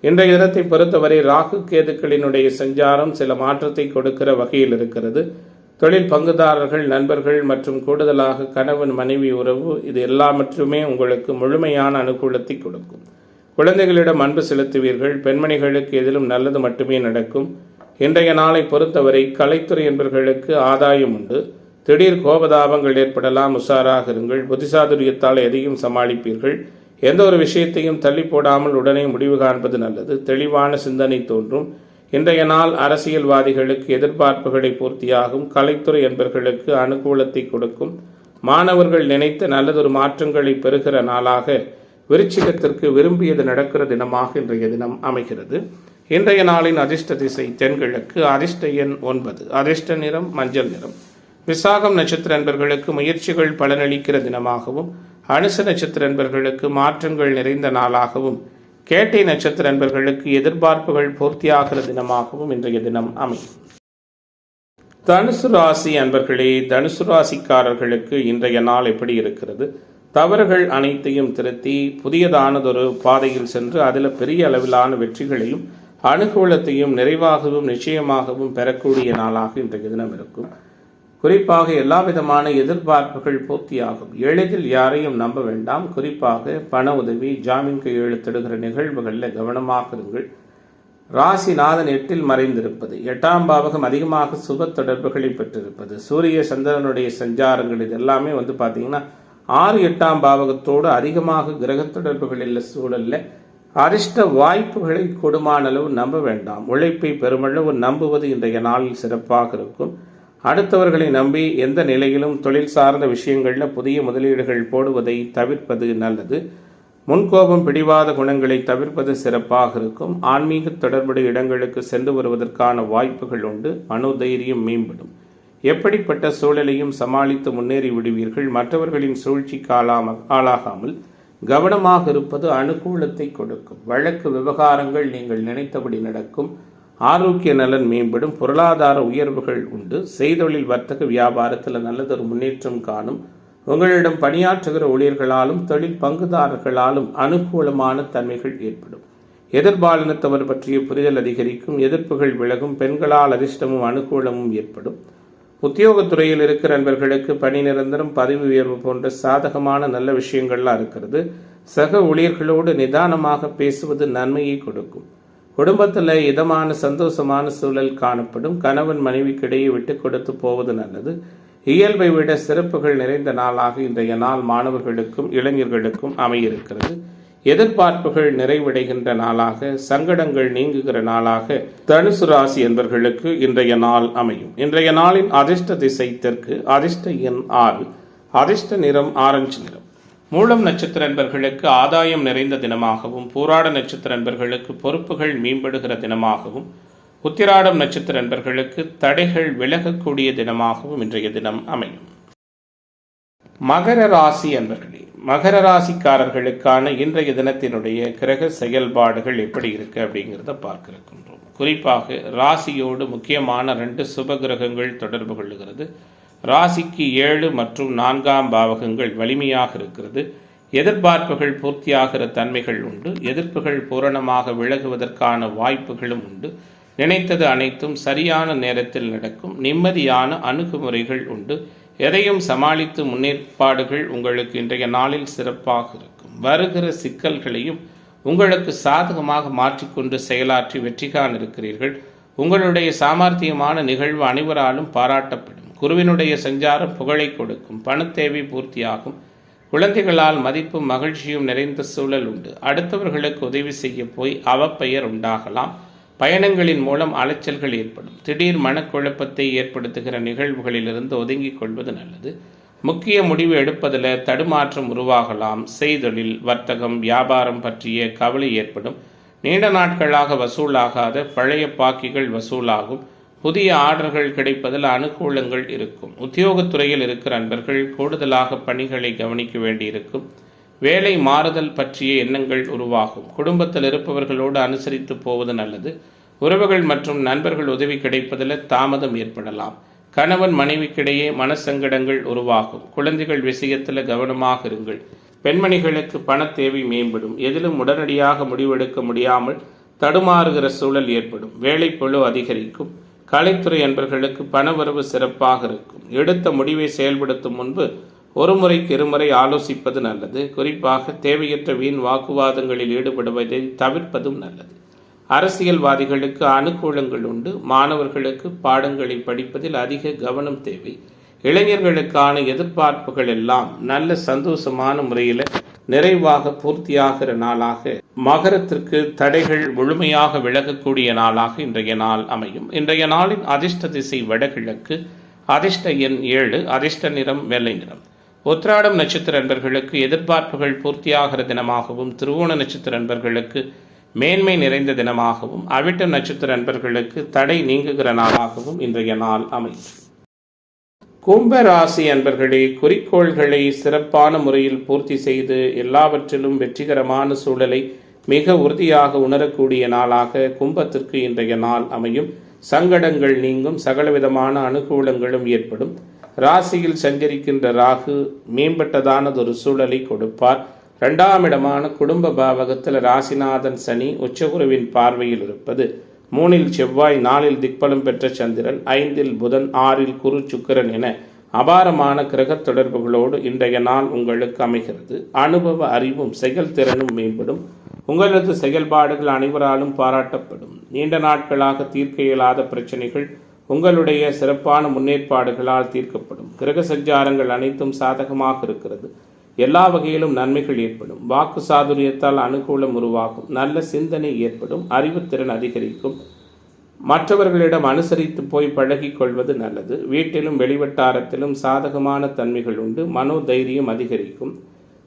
இன்றைய தினத்தை பொறுத்தவரை ராகு கேதுக்களினுடைய சஞ்சாரம் சில மாற்றத்தை கொடுக்கிற வகையில் இருக்கிறது. தொழில் பங்குதாரர்கள், நண்பர்கள் மற்றும் கூடுதலாக கணவன் மனைவி உறவு இது எல்லாவற்றுமே உங்களுக்கு முழுமையான அனுகூலத்தை கொடுக்கும். குழந்தைகளிடம் அன்பு செலுத்துவீர்கள். பெண்மணிகளுக்கு எதிலும் நல்லது மட்டுமே நடக்கும். இன்றைய நாளை பொறுத்தவரை கலைத்துறை என்பவர்களுக்கு ஆதாயம் உண்டு. திடீர் கோபதாபங்கள் ஏற்படலாம். உஷாராக இருங்கள். புத்திசாதுரியத்தால் எதையும் சமாளிப்பீர்கள். எந்த ஒரு விஷயத்தையும் தள்ளி போடாமல் உடனே முடிவு காண்பது நல்லது. தெளிவான சிந்தனை தோன்றும். இன்றைய நாள் அரசியல்வாதிகளுக்கு எதிர்பார்ப்புகளை பூர்த்தியாகும். கலைத்துறை என்பவர்களுக்கு அனுகூலத்தை கொடுக்கும். மாணவர்கள் நினைத்த நல்லதொரு மாற்றங்களை பெறுகிற நாளாக விருச்சிகத்திற்கு விரும்பியது நடக்கிற தினமாக இன்றைய தினம் அமைகிறது. இன்றைய நாளின் அதிர்ஷ்ட திசை தென்கிழக்கு. அதிர்ஷ்ட எண் 9. அதிர்ஷ்ட நிறம் மஞ்சள் நிறம். விசாகம் நட்சத்திர நண்பர்களுக்கு முயற்சிகள் பலனளிக்கிற தினமாகவும், அனுச நட்சத்திர நண்பர்களுக்கு மாற்றங்கள் நிறைந்த நாளாகவும், கேட்டை நட்சத்திர நண்பர்களுக்கு எதிர்பார்ப்புகள் பூர்த்தியாகிற தினமாகவும் இன்றைய தினம் அமையும். தனுசு ராசி அன்பர்களே, தனுசு ராசிக்காரர்களுக்கு இன்றைய நாள் எப்படி இருக்கிறது? தவறுகள் அனைத்தையும் திருத்தி புதியதானதொரு பாதையில் சென்று அதில் பெரிய அளவிலான வெற்றிகளையும் அனுகூலத்தையும் நிறைவாகவும் நிச்சயமாகவும் பெறக்கூடிய நாளாக இன்றைய தினம் இருக்கும். குறிப்பாக எல்லா விதமான எதிர்பார்ப்புகள் பூர்த்தியாகும். எளிதில் யாரையும் நம்ப வேண்டாம். குறிப்பாக பண உதவி, ஜாமீன் கையெழுத்திடுகிற நிகழ்வுகளில் கவனமாக இருங்கள். ராசிநாதன் 8ல் மறைந்திருப்பது, 8ஆம் பாவகம் அதிகமாக சுப தொடர்புகளை பெற்றிருப்பது, சூரிய சந்திரனுடைய சஞ்சாரங்கள், இது எல்லாமே பார்த்தீங்கன்னா 6, 8ஆம் பாவகத்தோடு அதிகமாக கிரக தொடர்புகள் உள்ள சூழலில் அதிர்ஷ்ட வாய்ப்புகளை கூடுமான அளவு நம்ப வேண்டாம். உழைப்பை பெருமளவு நம்புவது இன்றைய நாளில் சிறப்பாக இருக்கும். அடுத்தவர்களை நம்பி எந்த நிலையிலும் தொழில் சார்ந்த விஷயங்களில் புதிய முதலீடுகள் போடுவதை தவிர்ப்பது நல்லது. முன்கோபம் பிடிவாத குணங்களை தவிர்ப்பது சிறப்பாக இருக்கும். ஆன்மீக தொடர்புடைய இடங்களுக்கு சென்று வருவதற்கான வாய்ப்புகள் உண்டு. மனோதைரியம் மேம்படும். எப்படிப்பட்ட சூழலையும் சமாளித்து முன்னேறி விடுவீர்கள். மற்றவர்களின் சூழ்ச்சிக்கு ஆளாகாமல் கவனமாக இருப்பது அனுகூலத்தை கொடுக்கும். வழக்கு விவகாரங்கள் நீங்கள் நினைத்தபடி நடக்கும். ஆரோக்கிய நலன் மேம்படும். பொருளாதார உயர்வுகள் உண்டு. செய்தொழில் வர்த்தக வியாபாரத்தில் நல்லதொரு முன்னேற்றம் காணும். உங்களிடம் பணியாற்றுகிற ஊழியர்களாலும் தொழில் பங்குதாரர்களாலும் அனுகூலமான தன்மைகள் ஏற்படும். எதிர்பாலினத்தவர் பற்றிய புரிதல் அதிகரிக்கும். எதிர்ப்புகள் விலகும். பெண்களால் அதிர்ஷ்டமும் அனுகூலமும் ஏற்படும். உத்தியோகத்துறையில் இருக்கிற நண்பர்களுக்கு பணி நிரந்தரம், பதவி உயர்வு போன்ற சாதகமான நல்ல விஷயங்கள்லாம் இருக்கிறது. சக ஊழியர்களோடு நிதானமாக பேசுவது நன்மையை கொடுக்கும். குடும்பத்தில் இதமான சந்தோஷமான சூழல் காணப்படும். கணவன் மனைவிக்கிடையே விட்டு கொடுத்து போவது நல்லது. இயல்பை விட சிறப்புகள் நிறைந்த நாளாக இன்றைய நாள் மாணவர்களுக்கும் இளைஞர்களுக்கும் அமையிருக்கிறது. எதிர்பார்ப்புகள் நிறைவடைகின்ற நாளாக, சங்கடங்கள் நீங்குகிற நாளாக தனுசு ராசி என்பவர்களுக்கு இன்றைய நாள் அமையும். இன்றைய நாளின் அதிர்ஷ்ட திசை தெற்கு, அதிர்ஷ்ட எண் 6, அதிர்ஷ்ட நிறம் ஆரஞ்சு நிறம். மூலம் நட்சத்திர நண்பர்களுக்கு ஆதாயம் நிறைந்த தினமாகவும், பூராட நட்சத்திர நண்பர்களுக்கு பொறுப்புகள் மேம்படுகிற தினமாகவும், உத்திராடம் நட்சத்திர நண்பர்களுக்கு தடைகள் விலகக்கூடிய தினமாகவும் இன்றைய தினம் அமையும். மகர ராசி அன்பர்களே, மகர ராசிக்காரர்களுக்கான இன்றைய தினத்தினுடைய கிரக செயல்பாடுகள் எப்படி இருக்கு அப்படிங்கிறத பார்க்க இருக்கின்றோம். குறிப்பாக ராசியோடு முக்கியமான 2 சுப கிரகங்கள் தொடர்பு கொள்ளுகிறது. ராசிக்கு 7 மற்றும் 4ஆம் பாவகங்கள் வலிமையாக இருக்கிறது. எதிர்பார்ப்புகள் பூர்த்தியாகிற தன்மைகள் உண்டு. எதிர்ப்புகள் பூரணமாக விலகுவதற்கான வாய்ப்புகளும் உண்டு. நினைத்தது அனைத்தும் சரியான நேரத்தில் நடக்கும். நிம்மதியான அணுகுமுறைகள் உண்டு. எதையும் சமாளித்து முன்னேற்பாடுகள் உங்களுக்கு இன்றைய நாளில் சிறப்பாக இருக்கும். வருகிற சிக்கல்களையும் உங்களுக்கு சாதகமாக மாற்றிக்கொண்டு செயலாற்றி வெற்றி காண இருக்கிறீர்கள். உங்களுடைய சாமர்த்தியமான நிகழ்வு அனைவராலும் பாராட்டப்படும். குருவினுடைய சஞ்சாரம் புகழை கொடுக்கும். பணத்தேவை பூர்த்தியாகும். குழந்தைகளால் மதிப்பும் மகிழ்ச்சியும் நிறைந்த சூழல் உண்டு. அடுத்தவர்களுக்கு உதவி செய்ய போய் அவப்பெயர் உண்டாகலாம். பயணங்களின் மூலம் அலைச்சல்கள் ஏற்படும். திடீர் மனக்குழப்பத்தை ஏற்படுத்துகிற நிகழ்வுகளிலிருந்து ஒதுங்கிக் கொள்வது நல்லது. முக்கிய முடிவு எடுப்பதில் தடுமாற்றம் உருவாகலாம். செய்தொழில், வர்த்தகம், வியாபாரம் பற்றிய கவலை ஏற்படும். நீண்ட நாட்களாக வசூலாகாத பழைய பாக்கிகள் வசூலாகும். புதிய ஆர்டர்கள் கிடைப்பதில் அனுகூலங்கள் இருக்கும். உத்தியோகத்துறையில் இருக்கிற நண்பர்கள் கூடுதலாக பணிகளை கவனிக்க வேண்டியிருக்கும். வேலை மாறுதல் பற்றிய எண்ணங்கள் உருவாகும். குடும்பத்தில் இருப்பவர்களோடு அனுசரித்து போவது நல்லது. உறவுகள் மற்றும் நண்பர்கள் உதவி கிடைப்பதில் தாமதம் ஏற்படலாம். கணவன் மனைவிக்கிடையே மனசங்கடங்கள் உருவாகும். குழந்தைகள் விஷயத்தில் கவனமாக இருங்கள். பெண்மணிகளுக்கு பண தேவை மேம்படும். எதிலும் உடனடியாக முடிவெடுக்க முடியாமல் தடுமாறுகிற சூழல் ஏற்படும். வேலைப்பளு அதிகரிக்கும். கலைத்துறை அன்பர்களுக்கு பணவரவு சிறப்பாக இருக்கும். எடுத்த முடிவை செயல்படுத்தும் முன்பு ஒரு முறைக்கு இருமுறை ஆலோசிப்பது நல்லது. குறிப்பாக தேவையற்ற வீண் வாக்குவாதங்களில் ஈடுபடுவதை தவிர்ப்பதும் நல்லது. அரசியல்வாதிகளுக்கு அனுகூலங்கள் உண்டு. மாணவர்களுக்கு பாடங்களை படிப்பதில் அதிக கவனம் தேவை. இளைஞர்களுக்கான எதிர்பார்ப்புகள் எல்லாம் நல்ல சந்தோஷமான முறையில் நிறைவாக பூர்த்தியாகிற நாளாக, மகரத்திற்கு தடைகள் முழுமையாக விலகக்கூடிய நாளாக இன்றைய நாள் அமையும். இன்றைய நாளின் அதிர்ஷ்ட திசை வடகிழக்கு, அதிர்ஷ்ட எண் 7, அதிர்ஷ்ட நிறம் வெள்ளை நிறம். உத்திராடம் நட்சத்திர நண்பர்களுக்கு எதிர்பார்ப்புகள் பூர்த்தியாகிற தினமாகவும், திருவோண நட்சத்திர நண்பர்களுக்கு மேன்மை நிறைந்த தினமாகவும், அவிட்டம் நட்சத்திர நண்பர்களுக்கு தடை நீங்குகிற நாளாகவும் இன்றைய நாள் அமையும். கும்பராசி அன்பர்களே, குறிக்கோள்களை சிறப்பான முறையில் பூர்த்தி செய்து எல்லாவற்றிலும் வெற்றிகரமான சூழலை மிக உறுதியாக உணரக்கூடிய நாளாக கும்பத்திற்கு இன்றைய நாள் அமையும். சங்கடங்கள் நீங்கும். சகலவிதமான அனுகூலங்களும் ஏற்படும். ராசியில் சஞ்சரிக்கின்ற ராகு மேம்பட்டதானதொரு சூழலை கொடுப்பார். 2ஆம் இடமான குடும்ப பாவகத்தில் ராசிநாதன் சனி உச்சகுருவின் பார்வையில் இருப்பது, 3இல் செவ்வாய், 4இல் திக்பலம் பெற்ற சந்திரன், 5இல் புதன், 6இல் குரு சுக்கிரன் என அபாரமான கிரக தொடர்புகளோடு இன்றைய நாள் உங்களுக்கு அமைகிறது. அனுபவ அறிவும் செயல்திறனும் மேம்படும். உங்களது செயல்பாடுகள் அனைவராலும் பாராட்டப்படும். நீண்ட நாட்களாக தீர்க்க இயலாத பிரச்சனைகள் உங்களுடைய சிறப்பான முன்னேற்பாடுகளால் தீர்க்கப்படும். கிரக சஞ்சாரங்கள் அனைத்தும் சாதகமாக இருக்கிறது. எல்லா வகையிலும் நன்மைகள் ஏற்படும். வாக்கு சாதுரியத்தால் அனுகூலம் உருவாகும். நல்ல சிந்தனை ஏற்படும். அறிவுத்திறன் அதிகரிக்கும். மற்றவர்களிடம் அனுசரித்து போய் பழகிக் கொள்வது நல்லது. வீட்டிலும் வெளிவட்டாரத்திலும் சாதகமான தன்மைகள் உண்டு. மனோதைரியம் அதிகரிக்கும்.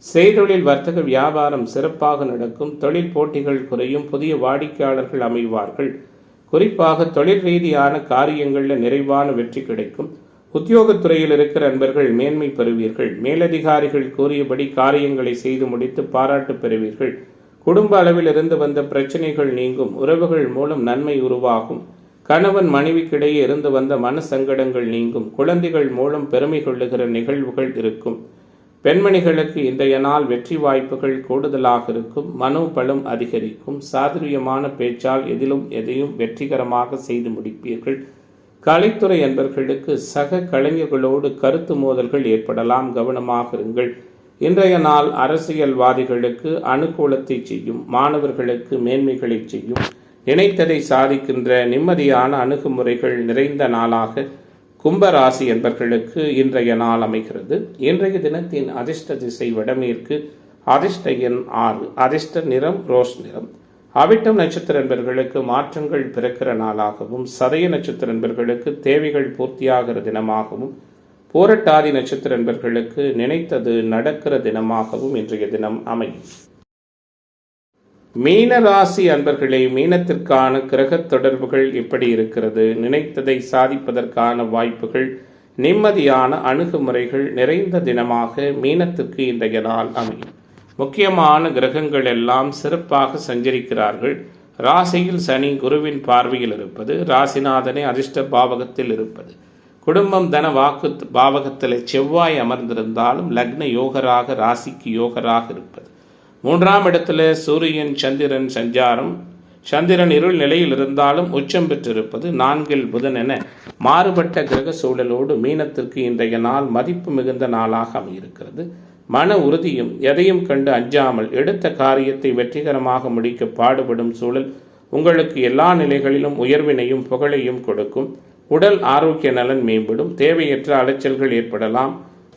செய்தொழில் வர்த்தக வியாபாரம் சிறப்பாக நடக்கும். தொழில் போட்டிகள் குறையும். புதிய வாடிக்கையாளர்கள் அமைவார்கள். குறிப்பாக தொழில் ரீதியான காரியங்களில் நிறைவான வெற்றி கிடைக்கும். உத்தியோகத்துறையில் இருக்கிற நண்பர்கள் மேன்மை பெறுவீர்கள். மேலதிகாரிகள் கூறியபடி காரியங்களை செய்து முடித்து பாராட்டு பெறுவீர்கள். குடும்ப அளவில் இருந்து வந்த பிரச்சனைகள் நீங்கும். உறவுகள் மூலம் நன்மை உருவாகும். கணவன் மனைவிக்கிடையே இருந்து வந்த மன சங்கடங்கள் நீங்கும். குழந்தைகள் மூலம் பெருமை கொள்ளுகிற நிகழ்வுகள் இருக்கும். பெண்மணிகளுக்கு இன்றைய நாள் வெற்றி வாய்ப்புகள் கூடுதலாக இருக்கும். மனோபலம் அதிகரிக்கும். சாதுரியமான பேச்சால் எதையும் வெற்றிகரமாக செய்து முடிப்பீர்கள். கலைத்துறை என்பவர்களுக்கு சக கலைஞர்களோடு கருத்து மோதல்கள் ஏற்படலாம். கவனமாக இருங்கள். இன்றைய நாள் அரசியல்வாதிகளுக்கு அனுகூலத்தை செய்யும். மாணவர்களுக்கு மேன்மைகளை செய்யும். நினைத்ததை சாதிக்கின்ற நிம்மதியான அணுகுமுறைகள் நிறைந்த நாளாக கும்பராசி என்பவர்களுக்கு இன்றைய நாள் அமைகிறது. இன்றைய தினத்தின் அதிர்ஷ்ட திசை வடமேற்கு. அதிர்ஷ்ட எண் 6. அதிர்ஷ்ட நிறம் ரோஸ் நிறம். அவிட்டம் நட்சத்திர என்பவர்களுக்கு மாற்றங்கள் பிறக்கிற நாளாகவும், சதய நட்சத்திர என்பவர்களுக்கு தேவைகள் பூர்த்தியாகிற தினமாகவும், பூரட்டாதி நட்சத்திர என்பவர்களுக்கு நினைத்தது நடக்கிற தினமாகவும் இன்றைய தினம் அமையும். மீன ராசி அன்பர்களே, மீனத்திற்கான கிரக தொடர்புகள் எப்படி இருக்கிறது? நினைத்ததை சாதிப்பதற்கான வாய்ப்புகள், நிம்மதியான அணுகுமுறைகள் நிறைந்த தினமாக மீனத்திற்கு இன்றைய நாள் அமையும். முக்கியமான கிரகங்கள் எல்லாம் சிறப்பாக சஞ்சரிக்கிறார்கள். ராசியில் சனி குருவின் பார்வையில் இருப்பது, ராசிநாதனே அதிர்ஷ்ட பாவகத்தில் இருப்பது, குடும்பம் தன வாக்கு பாவகத்தில் செவ்வாய் அமர்ந்திருந்தாலும் லக்ன யோகராக ராசிக்கு யோகராக இருப்பது, 3ஆம் இடத்துல சூரியன் சந்திரன் சஞ்சாரம், சந்திரன் இருள் நிலையில் இருந்தாலும் உச்சம் பெற்றிருப்பது, 4இல் புதன் என மாறுபட்ட கிரக சூழலோடு மீனத்திற்கு இன்றைய நாள் மதிப்பு மிகுந்த நாளாக அமையிருக்கிறது. மன உறுதியும் எதையும் கண்டு அஞ்சாமல் எடுத்த காரியத்தை வெற்றிகரமாக முடிக்க பாடுபடும் சூழல் உங்களுக்கு எல்லா நிலைகளிலும் உயர்வினையும் புகழையும் கொடுக்கும். உடல் ஆரோக்கிய நலன் மேம்படும். தேவையற்ற அலைச்சல்கள் ஏற்படலாம்.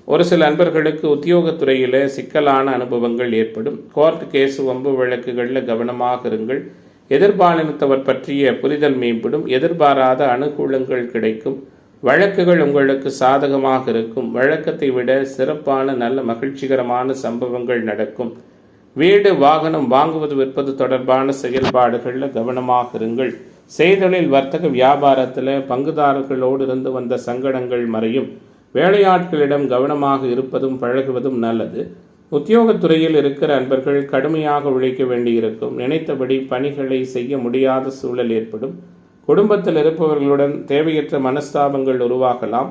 ஒரு சில நண்பர்களுக்கு உத்தியோகத்துறையில் சிக்கலான அனுபவங்கள் ஏற்படும். கோர்ட் கேஸ் வம்பு வழக்குகளில் கவனமாக இருங்கள். எதிர்பாலினத்தவர் பற்றிய புரிதல் மேம்படும். எதிர்பாராத அனுகூலங்கள் கிடைக்கும். வழக்குகள் உங்களுக்கு சாதகமாக இருக்கும். வழக்கத்தை விட சிறப்பான நல்ல மகிழ்ச்சிகரமான சம்பவங்கள் நடக்கும். வீடு வாகனம் வாங்குவது விற்பது தொடர்பான செயல்பாடுகளில் கவனமாக இருங்கள். செய்தொழில் வர்த்தக வியாபாரத்தில் பங்குதாரர்களோடு இருந்து வந்த சங்கடங்கள் மறையும். வேலையாட்களிடம் கவனமாக இருப்பதும் பழகுவதும் நல்லது. உத்தியோகத்துறையில் இருக்கிற அன்பர்கள் கடுமையாக உழைக்க வேண்டியிருக்கும். நினைத்தபடி பணிகளை செய்ய முடியாத சூழல் ஏற்படும். குடும்பத்தில் இருப்பவர்களுடன் தேவையற்ற மனஸ்தாபங்கள் உருவாகலாம்.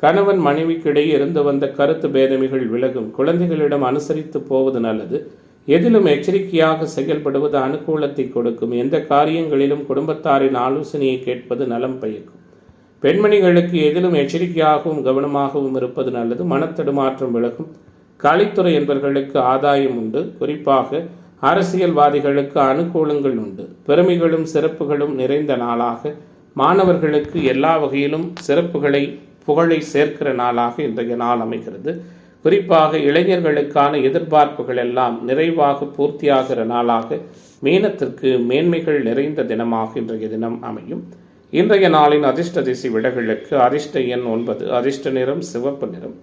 கணவன் மனைவிக்கிடையே இருந்து வந்த கருத்து பேதமைகள் விலகும். குழந்தைகளிடம் அனுசரித்து போவது நல்லது. எதிலும் எச்சரிக்கையாக செயல்படுவது அனுகூலத்தை கொடுக்கும். எந்த காரியங்களிலும் குடும்பத்தாரின் ஆலோசனையை கேட்பது நலம் பயக்கும். பெண்மணிகளுக்கு எதிலும் எச்சரிக்கையாகவும் கவனமாகவும் இருப்பது நல்லது. மனத்தடுமாற்றம் விலகும். கலைத்துறை என்பவர்களுக்கு ஆதாயம் உண்டு. குறிப்பாக அரசியல்வாதிகளுக்கு அனுகூலங்கள் உண்டு. பெருமைகளும் சிறப்புகளும் நிறைந்த நாளாக மாணவர்களுக்கு எல்லா வகையிலும் புகழை சேர்க்கிற நாளாக இன்றைய நாள் அமைகிறது. குறிப்பாக இளைஞர்களுக்கான எதிர்பார்ப்புகள் எல்லாம் நிறைவாக பூர்த்தியாகிற நாளாக மீனத்திற்கு மேன்மைகள் நிறைந்த தினமாக இன்றைய தினம் அமையும். இன்றைய நாளின் அதிர்ஷ்ட திசை விடகளுக்கு அதிர்ஷ்ட எண் 9. அதிர்ஷ்ட நிறம் சிவப்பு நிறம்.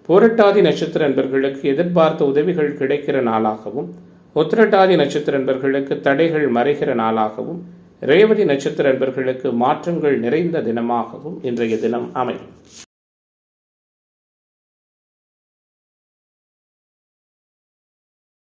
பூரட்டாதி நட்சத்திர என்பர்களுக்கு எதிர்பார்த்த உதவிகள் கிடைக்கிற நாளாகவும், உத்திரட்டாதி நட்சத்திர என்பர்களுக்கு தடைகள் மறைகிற நாளாகவும், ரேவதி நட்சத்திர என்பர்களுக்கு மாற்றங்கள் நிறைந்த தினமாகவும் இன்றைய தினம் அமையும்.